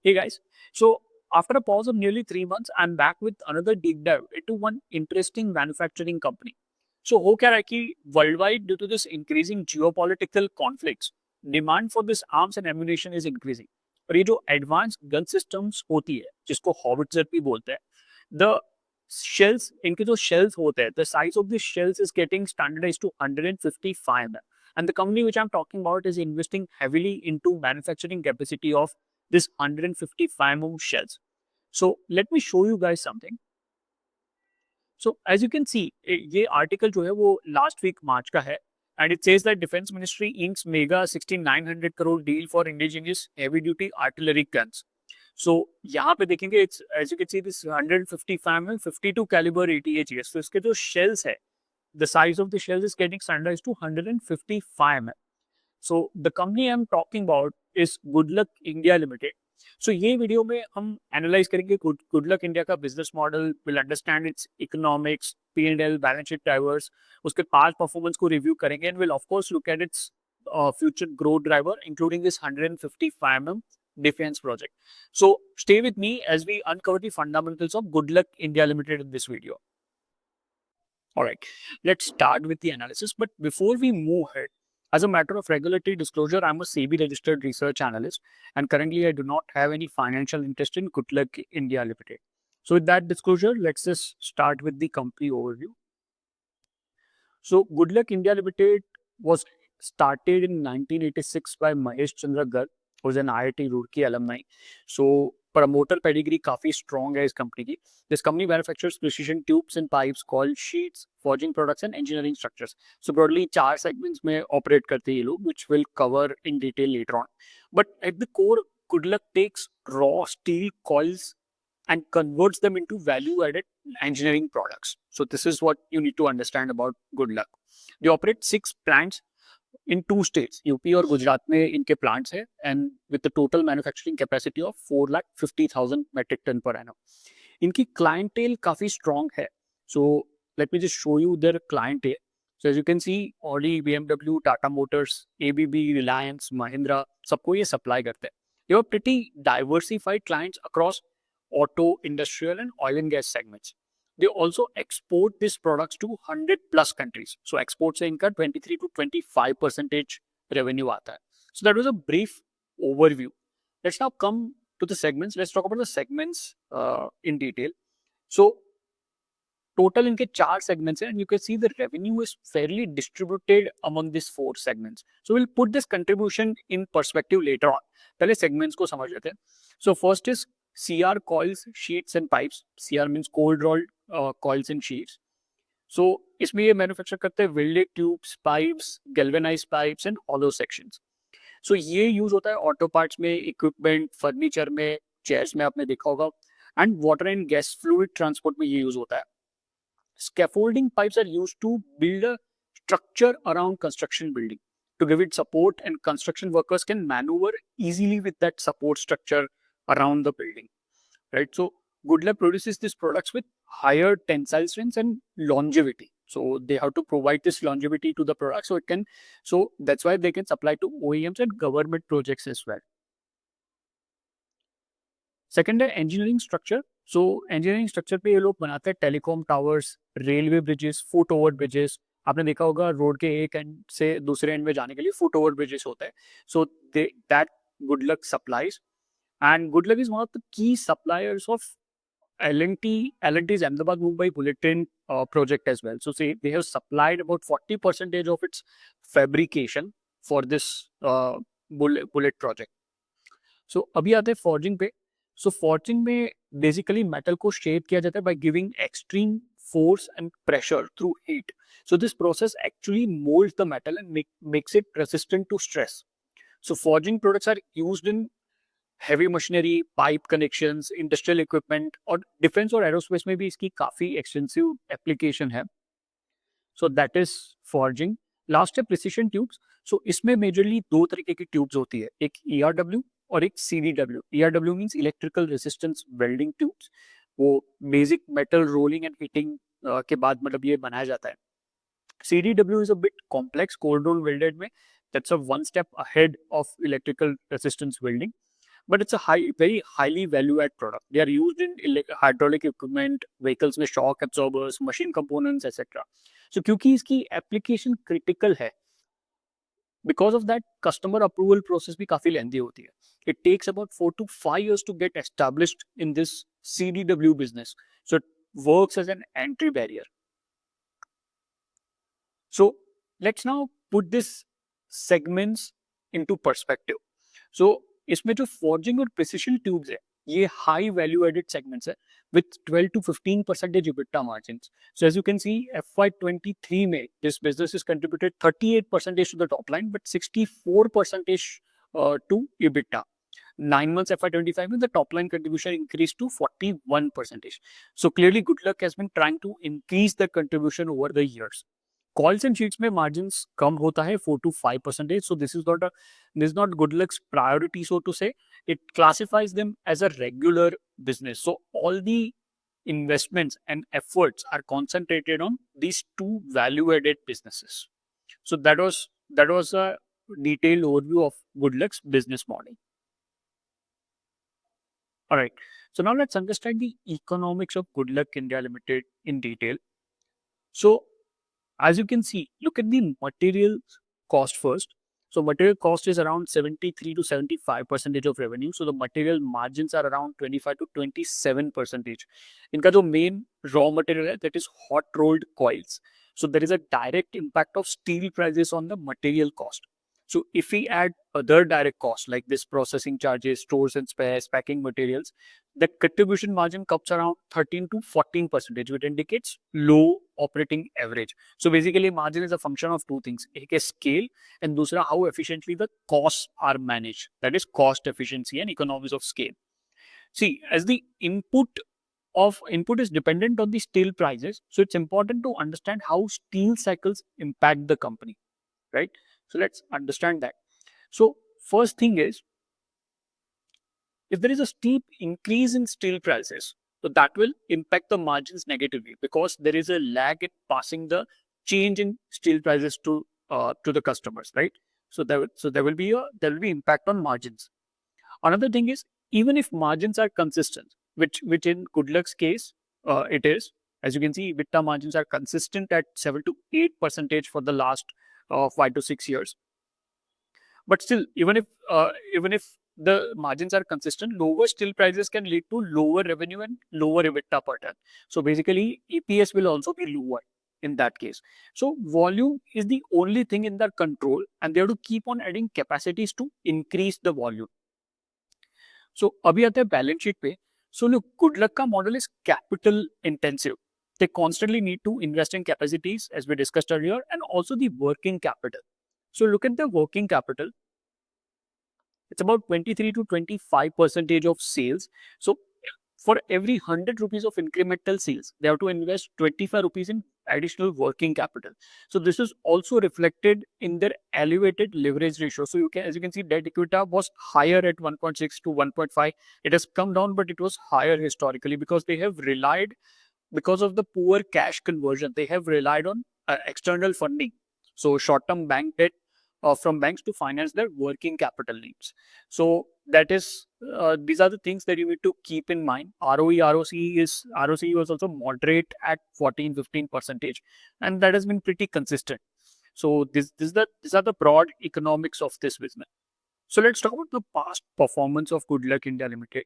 Hey guys, so after a pause of nearly 3 months, I'm back with another deep dive into one interesting manufacturing company. So, हो क्या रहा है कि worldwide due to this increasing geopolitical conflicts, demand for this arms and ammunition is increasing. और ये जो advanced gun systems होती है, जिसको howitzer भी बोलते हैं, the shells, इनके जो shells होते हैं, the size of the shells is getting standardized to 155 mm. And the company which I'm talking about is investing heavily into manufacturing capacity of this 155 mm shells. So let me show you guys something. So as you can see, ये article जो है वो last week March का है, and it says that Defense Ministry inks mega 1,600 crore deal for indigenous heavy duty artillery guns. So यहाँ पे देखेंगे, it's as you can see this 155 mm 52 caliber ATAGS. So इसके जो shells है, the size of the shells is getting standardized to 155 mm. So the company I'm talking about is Good Luck India Limited. So ये video में हम analyse करेंगे good luck India का business model, will understand it's economics, P&L, balance sheet drivers, उसके past performance को review करेंगे and will of course look at its future growth driver including this 155 mm defense project. So stay with me as we uncover the fundamentals of Good Luck India Limited in this video. All right, let's start with the analysis. But before we move ahead, as a matter of regulatory disclosure, I'm a SEBI registered research analyst, and currently I do not have any financial interest in Good Luck India Limited. So, with that disclosure, let's just start with the company overview. So, Good Luck India Limited was started in 1986 by Mahesh Chandra Garg, who was an IIT Roorkee alumni. So, promoter pedigree काफी strong है इस company की. This company manufactures precision tubes and pipes called sheets, forging products and engineering structures. So broadly 4 segments में operate करते हैं ये लोग, which we'll cover in detail later on. But at the core, Good Luck takes raw steel coils and converts them into value-added engineering products. So this is what you need to understand about Good Luck. They operate 6 plants in 2 states, UP और गुजरात में इनके plants है, and with the total manufacturing capacity of 4,50,000 metric ton per annum. इनकी clientele काफी strong है. So let me just show you their clientele. So as you can see, Audi, BMW, Tata motors, ABB, Reliance, Mahindra, सबको ये supply करते हैं. They have pretty diversified clients across auto, industrial and oil and gas segments. They also export these products to 100 plus countries. So export से इनका 23 to 25% revenue आता है. So that was a brief overview. Let's now come to the segments. Let's talk about the segments in detail. So total इनके 4 segments हैं, and you can see the revenue is fairly distributed among these 4 segments. So we'll put this contribution in perspective later on. पहले segments को समझ लेते हैं. So first is CR coils, sheets and pipes. CR means cold rolled coils and sheets. So इसमें ये manufacture करते हैं welded tubes, pipes, galvanized pipes and hollow sections. So ये use होता है auto parts में, equipment, furniture में, chairs में आपने देखा होगा, and water and gas fluid transport में ये use होता है. Scaffolding pipes are used to build a structure around construction building to give it support, and construction workers can maneuver easily with that support structure around the building, right? So Good Luck produces these products with higher tensile strengths and longevity. So they have to provide this longevity to the product so it can, so that's why they can supply to OEMs and government projects as well. Second है engineering structure. सो engineering structure पे ये लोग बनाते हैं telecom towers, railway bridges, foot over bridges. आपने देखा होगा road के एक एंड से दूसरे एंड में जाने के लिए फुट ओवर ब्रिजेस होते हैं. So that good luck supplies, and good luck is one of the key suppliers of L&T's Ahmedabad Mumbai bullet train project as well. So say they have supplied about 40% of its fabrication for this bullet project. So अभी आते हैं forging पे. So forging में basically metal को shape किया जाता है by giving extreme force and pressure through heat. So this process actually molds the metal and makes it resistant to stress. So forging products are used in heavy machinery, pipe connections, industrial equipment, और defense और aerospace में भी इसकी काफी extensive application है. So that is forging. Last है precision tubes. So इसमें majorly 2 तरीके की tubes होती है, एक ERW और एक CDW. ERW means electrical resistance welding tubes. वो basic metal rolling and heating के बाद मतलब ये बनाया जाता है. CDW is a bit complex, cold roll welded में, that's a one step ahead of electrical resistance welding. but it's a very highly value-add product. They are used in hydraulic equipment, vehicles with shock absorbers, machine components, etc. So क्योंकि इसकी application critical है, because of that customer approval process भी काफी lengthy होती है. It takes about 4 to 5 years to get established in this CDW business. So it works as an entry barrier. So let's now put this segments into perspective. So इसमें जो forging और precision tubes है, ये high value added segments है with 12 to 15% EBITDA margins. So as you can see, FY23 में this business has contributed 38% to the top line, but 64% to EBITDA. 9 months FY25 में the top line contribution increased to 41%. So clearly Goodluck has been trying to increase the contribution over the years. Coils and sheets में margins कम होता है 4 to 5%. So this is not Goodluck's priority, so to say. It classifies them as a regular business. So all the investments and efforts are concentrated on these two value-added businesses. So that was a detailed overview of Goodluck's business model. All right. So now let's understand the economics of Goodluck India Limited in detail. So as you can see, look at the material cost first. So material cost is around 73 to 75% of revenue. So the material margins are around 25 to 27%. इनका जो main raw material है, that is hot rolled coils. So there is a direct impact of steel prices on the material cost. So if we add other direct costs like this processing charges, stores and spares, packing materials, the contribution margin comes around 13 to 14%, which indicates low operating average. So basically margin is a function of two things. एक है scale and दूसरा how efficiently the costs are managed. That is cost efficiency and economies of scale. See, as the input is dependent on the steel prices, so it's important to understand how steel cycles impact the company, right? So let's understand that. So first thing is, if there is a steep increase in steel prices, so that will impact the margins negatively because there is a lag in passing the change in steel prices to the customers, right? So there will be impact on margins. Another thing is, even if margins are consistent, which in Goodluck's case it is, as you can see, EBITDA margins are consistent at 7 to 8% for the last 5 to 6 years. But still, even if the margins are consistent, lower steel prices can lead to lower revenue and lower EBITDA per ton. So basically, EPS will also be lower in that case. So volume is the only thing in their control, and they have to keep on adding capacities to increase the volume. So अभी आते हैं balance sheet पे. So look, Goodluck का model is capital intensive. They constantly need to invest in capacities, as we discussed earlier, and also the working capital. So look at the working capital. It's about 23 to 25% of sales. So for every 100 rupees of incremental sales, they have to invest 25 rupees in additional working capital. So this is also reflected in their elevated leverage ratio. So as you can see, debt equity was higher at 1.6 to 1.5. It has come down, but it was higher historically because they have relied, because of the poor cash conversion, they have relied on external funding. So short-term bank debt from banks to finance their working capital needs. So that is these are the things that you need to keep in mind. ROCE was also moderate at 14-15%, and that has been pretty consistent. So these are the broad economics of this business. So let's talk about the past performance of Goodluck India Limited.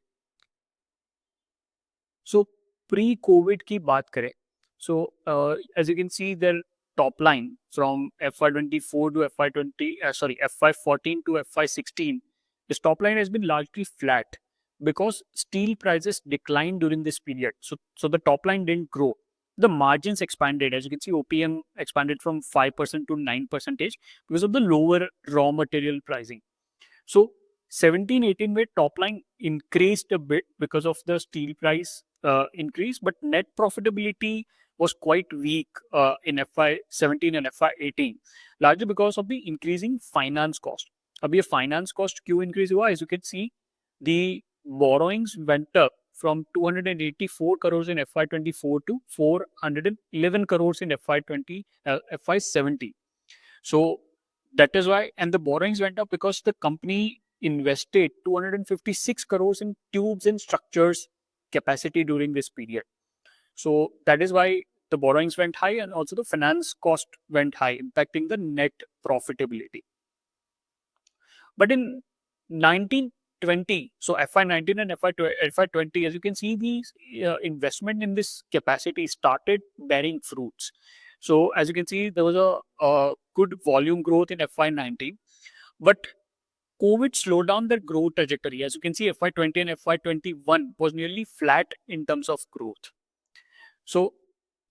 So pre-COVID की बात करें, so as you can see, their top line from FY24 to FY14 to FY16, this top line has been largely flat because steel prices declined during this period. So the top line didn't grow. The margins expanded. As you can see, OPM expanded from 5% to 9% because of the lower raw material pricing. So 17-18 में top line increased a bit because of the steel price increase, but net profitability was quite weak in FY17 and FY18, largely because of the increasing finance cost. अब ये finance cost क्यों increase हुआ? As you can see, the borrowings went up from 284 crores in FY24 to 411 crores in FY17. So that is why, and the borrowings went up because the company invested 256 crores in tubes and structures capacity during this period. So that is why the borrowings went high and also the finance cost went high, impacting the net profitability. But in 1920, so FY19 and FY20, as you can see, the investment in this capacity started bearing fruits. So as you can see, there was a good volume growth in FY19, but COVID slowed down their growth trajectory. As you can see, FY20 and FY21 was nearly flat in terms of growth. So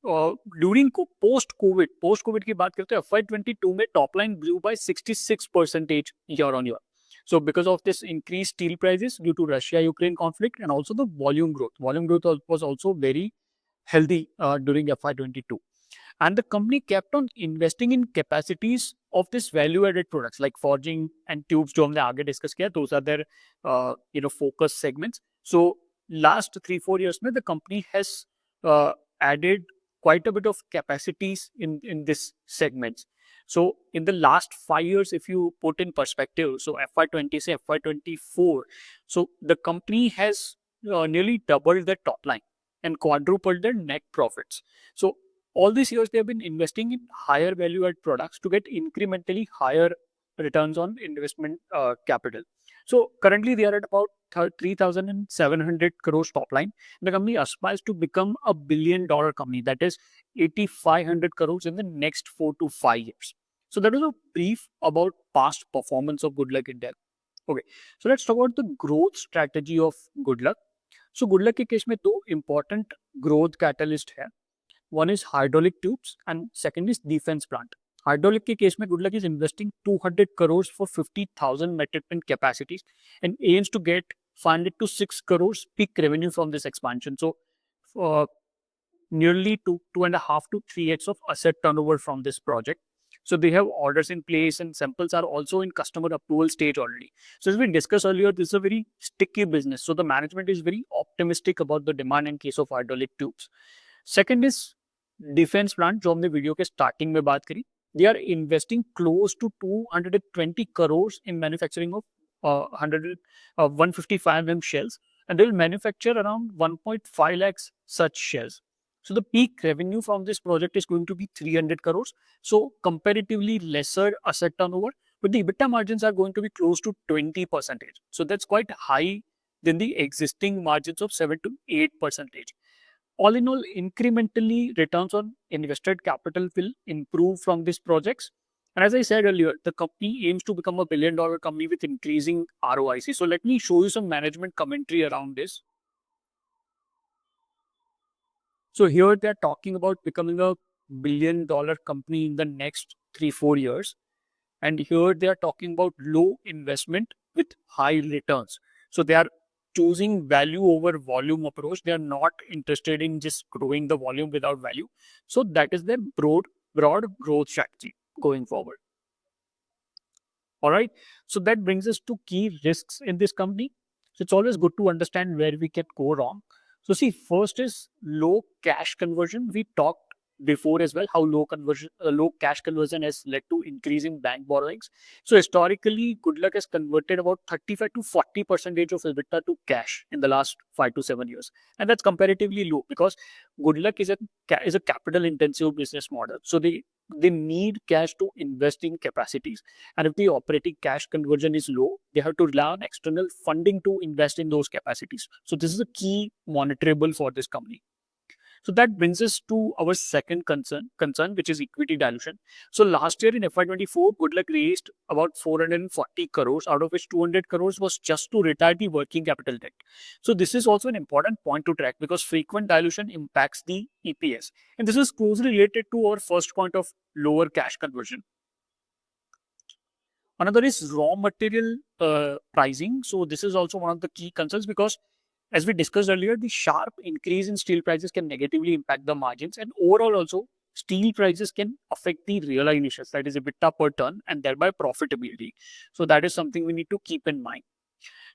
during को post Covid की बात करते हैं, FY22 में top line grew by 66% year on year. So because of this increased steel prices due to Russia-Ukraine conflict and also the volume growth was also very healthy during FY22. And the company kept on investing in capacities of this value-added products like forging and tubes, जो हमने आगे discuss किया. Those are their focus segments. So last 3-4 years में the company has added quite a bit of capacities in this segments. So in the last 5 years, if you put in perspective, so FY20 say FY24, so the company has nearly doubled their top line and quadrupled their net profits. So all these years they have been investing in higher value add products to get incrementally higher returns on investment capital. So currently they are at about 3,700 crores top line. The company aspires to become a $1 billion company, that is 8,500 crores in the next 4 to 5 years. So that was a brief about past performance of Goodluck India. Okay, so let's talk about the growth strategy of Goodluck. So Goodluck के case में दो important growth catalyst है. One is hydraulic tubes and second is defense plant. Hydraulic के case में Goodluck is investing 200 crores for 50,000 metric ton capacities and aims to get 500 to 6 crores peak revenue from this expansion. So nearly 2.5 to 3x of asset turnover from this project. So they have orders in place and samples are also in customer approval stage already. So as we discussed earlier, this is a very sticky business. So the management is very optimistic about the demand in case of hydraulic tubes. Second is defense plant, जो हमने video के starting में बात करी. They are investing close to 220 crores in manufacturing of 155 mm shells, and they will manufacture around 1.5 lakhs such shells. So the peak revenue from this project is going to be 300 crores. So comparatively lesser asset turnover, but the EBITDA margins are going to be close to 20%. So that's quite high than the existing margins of 7 to 8%. All in all, incrementally returns on invested capital will improve from these projects. And as I said earlier, the company aims to become a $1 billion company with increasing ROIC. So let me show you some management commentary around this. So here they're talking about becoming a $1 billion company in the next 3-4 years. And here they are talking about low investment with high returns. So they are choosing value over volume approach. They are not interested in just growing the volume without value. So that is their broad growth strategy going forward. All right. So that brings us to key risks in this company. So it's always good to understand where we can go wrong. So see, first is low cash conversion. We talked before as well how low cash conversion has led to increasing bank borrowings. So historically, Goodluck has converted about 35 to 40% of EBITDA to cash in the last 5 to 7 years, and that's comparatively low because Goodluck is a capital intensive business model. So they need cash to invest in capacities, and if the operating cash conversion is low, they have to rely on external funding to invest in those capacities. So this is a key monitorable for this company. So that brings us to our second concern, which is equity dilution. So last year in FY24, Goodluck raised about 440 crores, out of which 200 crores was just to retire the working capital debt. So this is also an important point to track because frequent dilution impacts the EPS. And this is closely related to our first point of lower cash conversion. Another is raw material pricing. So this is also one of the key concerns because as we discussed earlier, the sharp increase in steel prices can negatively impact the margins, and overall also steel prices can affect the realizations, that is EBITDA per ton, and thereby profitability. So that is something we need to keep in mind.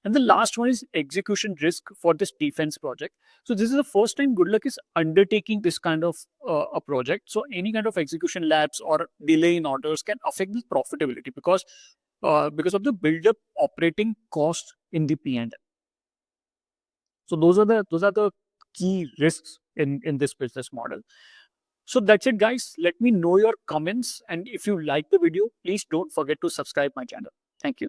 And the last one is execution risk for this defense project. So this is the first time Goodluck is undertaking this kind of a project. So any kind of execution lapse or delay in orders can affect the profitability because because of the build-up operating cost in the P&L. So those are the key risks in this business model. So that's it, guys. Let me know your comments, and if you like the video, please don't forget to subscribe my channel. Thank you.